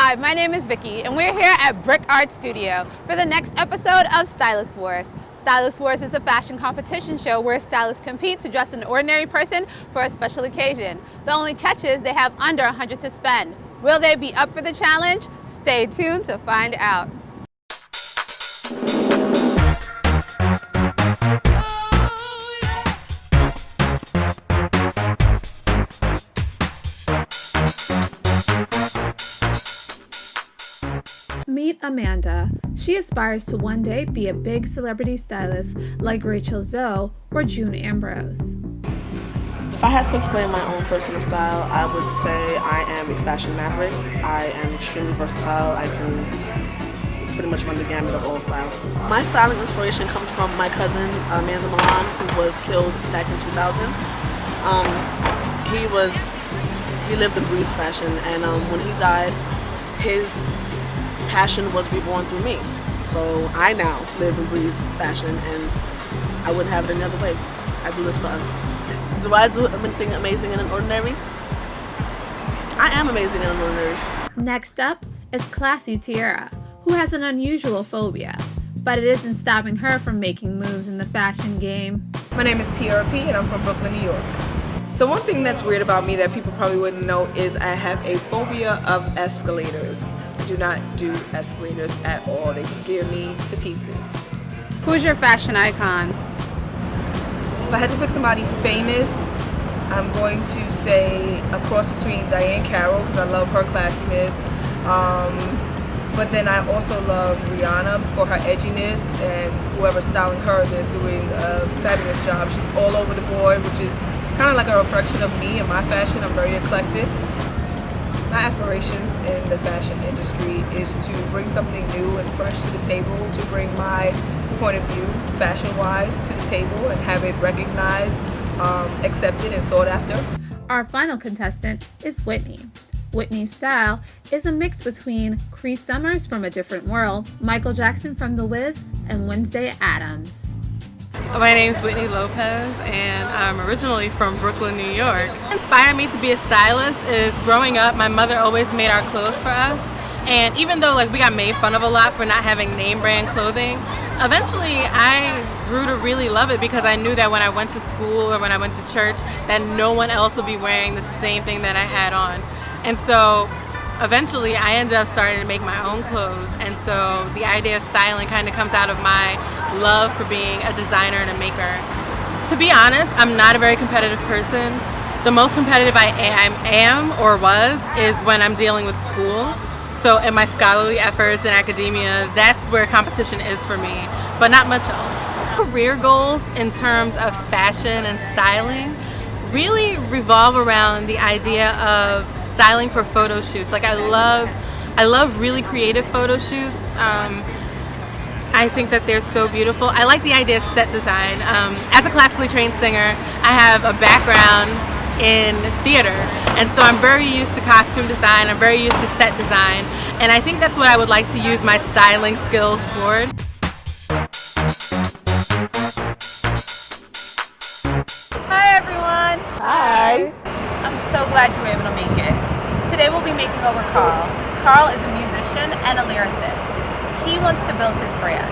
Hi, my name is Vic-E, and we're here at Brick Art Studio for the next episode of Stylist Wars. Stylist Wars is a fashion competition show where stylists compete to dress an ordinary person for a special occasion. The only catch is they have under $100 to spend. Will they be up for the challenge? Stay tuned to find out. Meet Amanda. She aspires to one day be a big celebrity stylist like Rachel Zoe or June Ambrose. If I had to explain my own personal style, I would say I am a fashion maverick. I am extremely versatile. I can pretty much run the gamut of all style. My styling inspiration comes from my cousin, Manza Milan, who was killed back in 2000. He lived and breathed fashion, and when he died, his passion was reborn through me. So I now live and breathe fashion, and I wouldn't have it any other way. I do this for us. Do I do anything amazing and ordinary? I am amazing and ordinary. Next up is classy Tierra, who has an unusual phobia, but it isn't stopping her from making moves in the fashion game. My name is Tierra P, and I'm from Brooklyn, New York. So one thing that's weird about me that people probably wouldn't know is I have a phobia of escalators. I do not do escalators at all. They scare me to pieces. Who's your fashion icon? If I had to pick somebody famous, I'm going to say a cross between Diane Carroll, because I love her classiness. But then I also love Rihanna for her edginess, and whoever's styling her, they're doing a fabulous job. She's all over the board, which is kind of like a reflection of me and my fashion. I'm very eclectic. My aspirations in the fashion industry is to bring something new and fresh to the table, to bring my point of view, fashion-wise, to the table and have it recognized, accepted, and sought after. Our final contestant is Whitney. Whitney's style is a mix between Cree Summers from A Different World, Michael Jackson from The Wiz, and Wednesday Addams. My name is Whitney Lopez, and I'm originally from Brooklyn, New York. What inspired me to be a stylist is growing up, my mother always made our clothes for us. And even though we got made fun of a lot for not having name brand clothing, eventually I grew to really love it because I knew that when I went to school or when I went to church that no one else would be wearing the same thing that I had on. And so eventually I ended up starting to make my own clothes, and so the idea of styling kind of comes out of my love for being a designer and a maker. To be honest, I'm not a very competitive person. The most competitive I am or was is when I'm dealing with school. So in my scholarly efforts in academia, that's where competition is for me, but not much else. Career goals in terms of fashion and styling really revolve around the idea of styling for photo shoots. I love really creative photo shoots. I think that they're so beautiful. I like the idea of set design. As a classically trained singer, I have a background in theater, and so I'm very used to costume design, I'm very used to set design, and I think that's what I would like to use my styling skills toward. Hi everyone! Hi. I'm so glad you were able to make it. Today we'll be making over Carl. Carl is a musician and a lyricist. He wants to build his brand.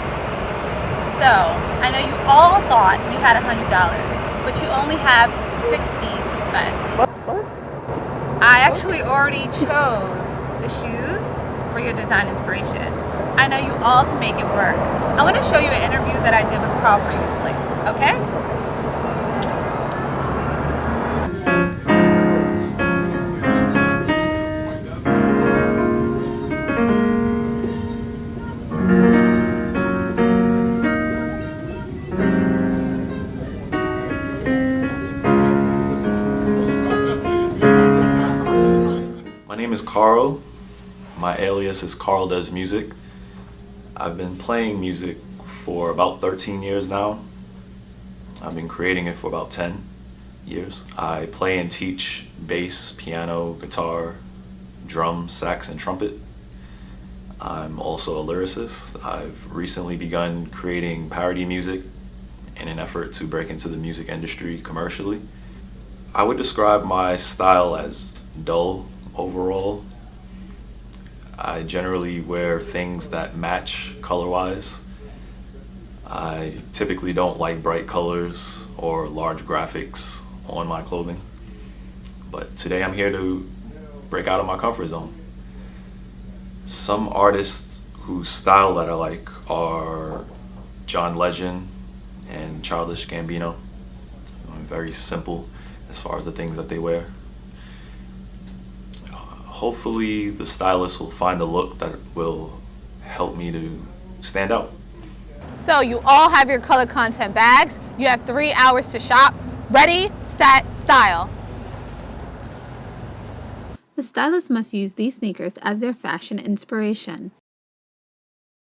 So, I know you all thought you had $100, but you only have $60 to spend. What? I actually already chose the shoes for your design inspiration. I know you all can make it work. I want to show you an interview that I did with Carl previously, okay? My name is Carl. My alias is Carl Does Music. I've been playing music for about 13 years now. I've been creating it for about 10 years. I play and teach bass, piano, guitar, drum, sax, and trumpet. I'm also a lyricist. I've recently begun creating parody music in an effort to break into the music industry commercially. I would describe my style as dull overall. I generally wear things that match color-wise. I typically don't like bright colors or large graphics on my clothing. But today I'm here to break out of my comfort zone. Some artists whose style that I like are John Legend and Childish Gambino. Very simple as far as the things that they wear. Hopefully the stylist will find a look that will help me to stand out. So you all have your ColoredContent bags. You have 3 hours to shop. Ready, set, style. The stylist must use these sneakers as their fashion inspiration.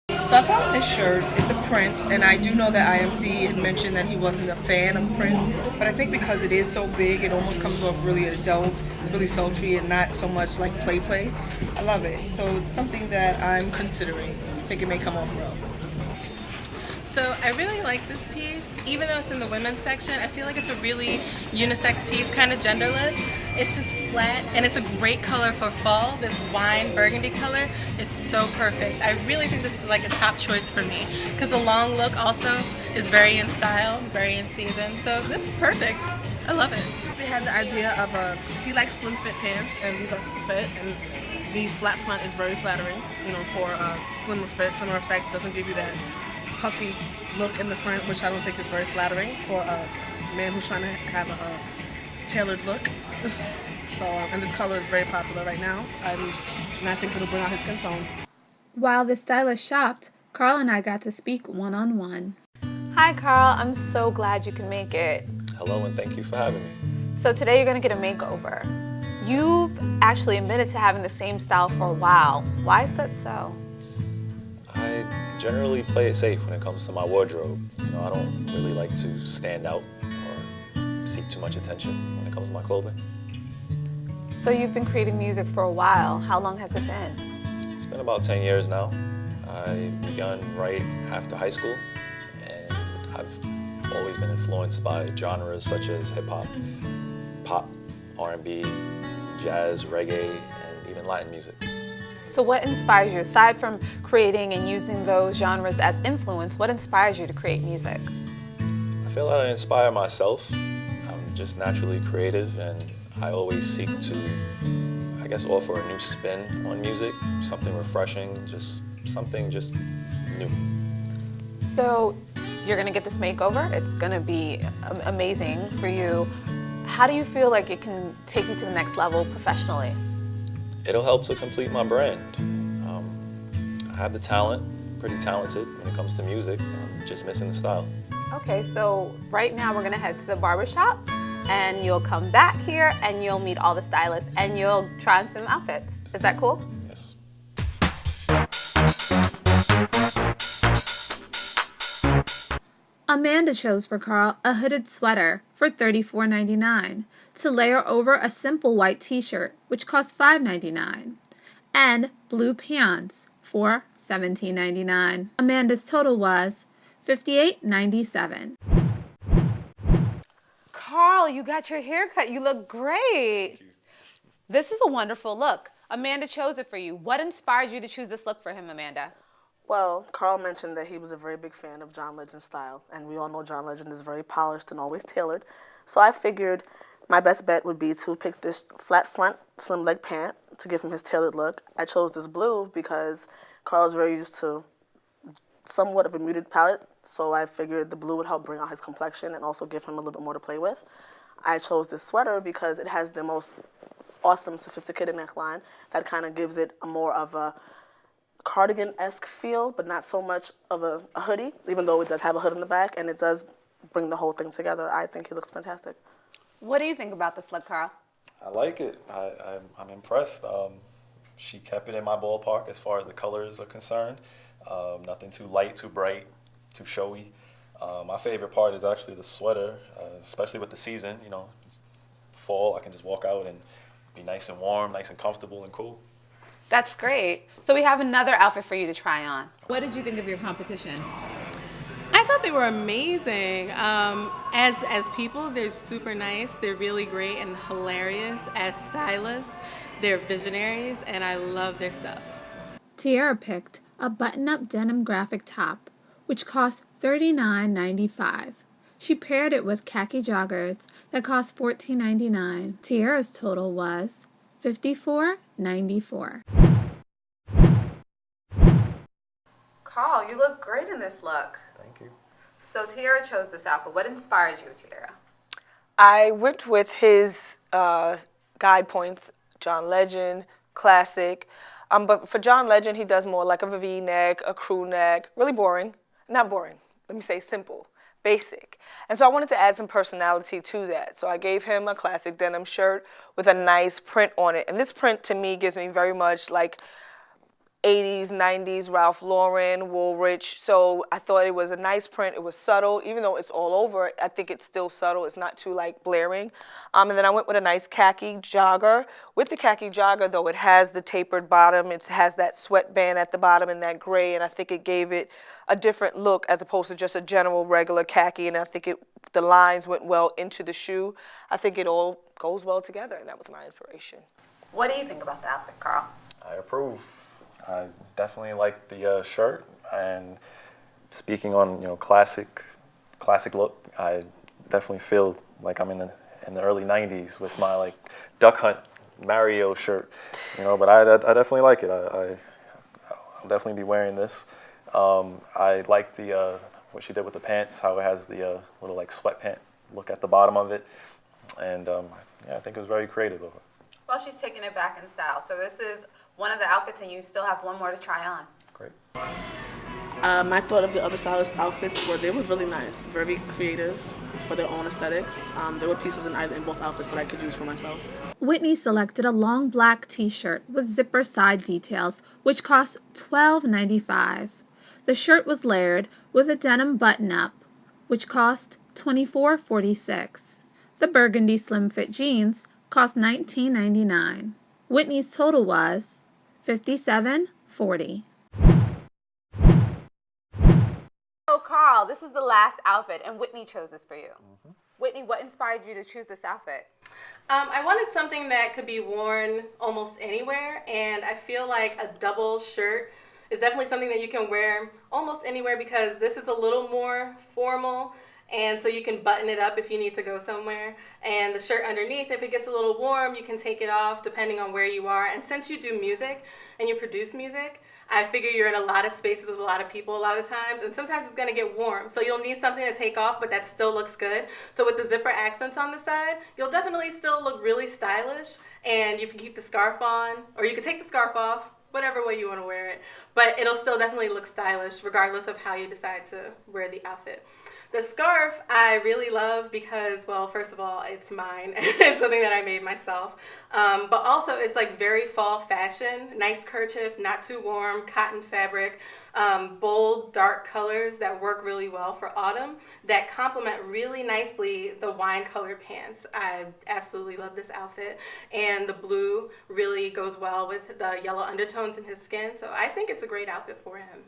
So I found this shirt. It's a print, and I do know that IMC had mentioned that he wasn't a fan of prints, but I think because it is so big, it almost comes off really adult, really sultry, and not so much like play. I love it. So it's something that I'm considering. I think it may come off well. So I really like this piece. Even though it's in the women's section, I feel like it's a really unisex piece, kind of genderless. It's just flat, and it's a great color for fall. This wine burgundy color is so perfect. I really think this is like a top choice for me because the long look also is very in style, very in season. So this is perfect. I love it. We had the idea of he likes slim fit pants, and these are slim fit, and the flat front is very flattering, for a slimmer fit, slimmer effect. Doesn't give you that puffy look in the front, which I don't think is very flattering for a man who's trying to have a tailored look. So, and this color is very popular right now, and I think it'll bring out his skin tone. While the stylist shopped, Carl and I got to speak one-on-one. Hi Carl, I'm so glad you can make it. Hello, and thank you for having me. So today you're gonna get a makeover. You've actually admitted to having the same style for a while. Why is that so? I generally play it safe when it comes to my wardrobe. I don't really like to stand out or seek too much attention when it comes to my clothing. So you've been creating music for a while. How long has it been? It's been about 10 years now. I began right after high school, and I've always been influenced by genres such as hip-hop, pop, R&B, jazz, reggae, and even Latin music. So what inspires you? Aside from creating and using those genres as influence, what inspires you to create music? I feel that I inspire myself. I'm just naturally creative, and I always seek to, offer a new spin on music, something refreshing, just something just new. So you're gonna get this makeover. It's gonna be amazing for you. How do you feel like it can take you to the next level professionally? It'll help to complete my brand. I have the talent, pretty talented when it comes to music. I'm just missing the style. Okay, so right now we're gonna head to the barbershop, and you'll come back here and you'll meet all the stylists and you'll try on some outfits. Is that cool? Yes. Amanda chose for Carl a hooded sweater for $34.99 to layer over a simple white t-shirt, which cost $5.99, and blue pants for $17.99. Amanda's total was $58.97. Carl, you got your hair cut. You look great. This is a wonderful look. Amanda chose it for you. What inspired you to choose this look for him, Amanda? Well, Carl mentioned that he was a very big fan of John Legend's style, and we all know John Legend is very polished and always tailored. So I figured my best bet would be to pick this flat front, slim leg pant to give him his tailored look. I chose this blue because Carl is very used to somewhat of a muted palette, so I figured the blue would help bring out his complexion and also give him a little bit more to play with. I chose this sweater because it has the most awesome, sophisticated neckline that kind of gives it a more of a cardigan-esque feel, but not so much of a hoodie, even though it does have a hood in the back, and it does bring the whole thing together. I think he looks fantastic. What do you think about this look, Carl? I like it. I'm impressed. She kept it in my ballpark as far as the colors are concerned. Nothing too light, too bright, too showy. My favorite part is actually the sweater, especially with the season. It's fall. I can just walk out and be nice and warm, nice and comfortable and cool. That's great. So we have another outfit for you to try on. What did you think of your competition? I thought they were amazing. As people, they're super nice. They're really great and hilarious. As stylists, they're visionaries, and I love their stuff. Tierra picked a button-up denim graphic top, which cost $39.95. She paired it with khaki joggers that cost $14.99. Tierra's total was $54.94. Carl, you look great in this look. Thank you. So Tierra chose this outfit. What inspired you, Tierra? I went with his guide points, John Legend, classic. But for John Legend, he does more like a V-neck, a crew neck, really boring. Not boring, let me say simple, basic. And so I wanted to add some personality to that. So I gave him a classic denim shirt with a nice print on it. And this print to me gives me very much like 80s, 90s, Ralph Lauren, Woolrich. So I thought it was a nice print. It was subtle. Even though it's all over, I think it's still subtle. It's not too like blaring. And then I went with a nice khaki jogger. With the khaki jogger, though, it has the tapered bottom. It has that sweatband at the bottom and that gray. And I think it gave it a different look as opposed to just a general regular khaki. And I think the lines went well into the shoe. I think it all goes well together. And that was my inspiration. What do you think about the outfit, Carl? I approve. I definitely like the shirt, and speaking on classic look, I definitely feel like I'm in the early '90s with my like Duck Hunt Mario shirt, But I definitely like it. I'll definitely be wearing this. I like the what she did with the pants, how it has the little like sweatpant look at the bottom of it, and I think it was very creative of her. Well, she's taking it back in style. So this is one of the outfits, and you still have one more to try on. Great. I thought of the other stylist outfits they were really nice, very creative for their own aesthetics. There were pieces in both outfits that I could use for myself. Whitney selected a long black t-shirt with zipper side details, which cost $12.95. The shirt was layered with a denim button-up, which cost $24.46. The burgundy slim fit jeans cost $19.99. Whitney's total was $57.40. So Carl, this is the last outfit, and Whitney chose this for you. Mm-hmm. Whitney, what inspired you to choose this outfit? I wanted something that could be worn almost anywhere, and I feel like a double shirt is definitely something that you can wear almost anywhere because this is a little more formal. And so you can button it up if you need to go somewhere. And the shirt underneath, if it gets a little warm, you can take it off depending on where you are. And since you do music and you produce music, I figure you're in a lot of spaces with a lot of people a lot of times. And sometimes it's going to get warm. So you'll need something to take off, but that still looks good. So with the zipper accents on the side, you'll definitely still look really stylish. And you can keep the scarf on, or you can take the scarf off, whatever way you want to wear it. But it'll still definitely look stylish regardless of how you decide to wear the outfit. The scarf I really love because, well, first of all, it's mine. It's something that I made myself. But also, it's like very fall fashion. Nice kerchief, not too warm, cotton fabric, bold, dark colors that work really well for autumn that complement really nicely the wine colored pants. I absolutely love this outfit. And the blue really goes well with the yellow undertones in his skin. So I think it's a great outfit for him.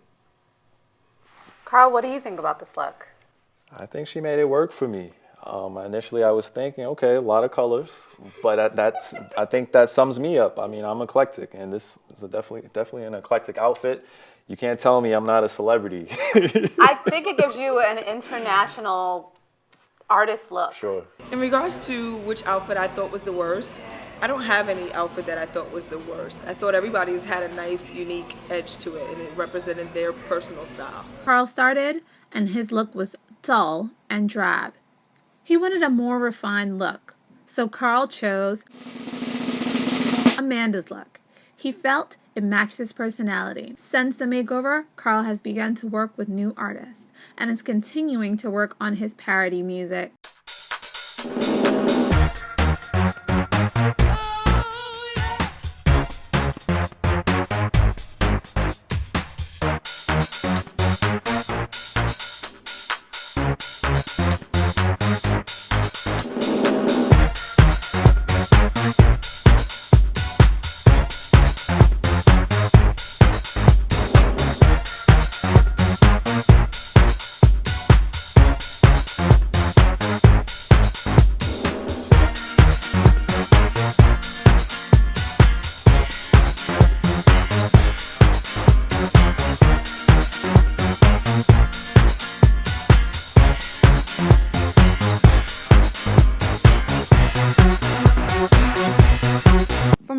Carl, what do you think about this look? I think she made it work for me. Initially, I was thinking, okay, a lot of colors, but I think that sums me up. I mean, I'm eclectic, and this is definitely an eclectic outfit. You can't tell me I'm not a celebrity. I think it gives you an international artist look. Sure. In regards to which outfit I thought was the worst, I don't have any outfit that I thought was the worst. I thought everybody's had a nice, unique edge to it, and it represented their personal style. Carl started, and his look was dull and drab. He wanted a more refined look, so Carl chose Amanda's look. He felt it matched his personality. Since the makeover, Carl has begun to work with new artists and is continuing to work on his parody music.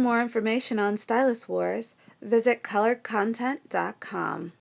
more information on Stylist Wars, visit ColoredContent.com.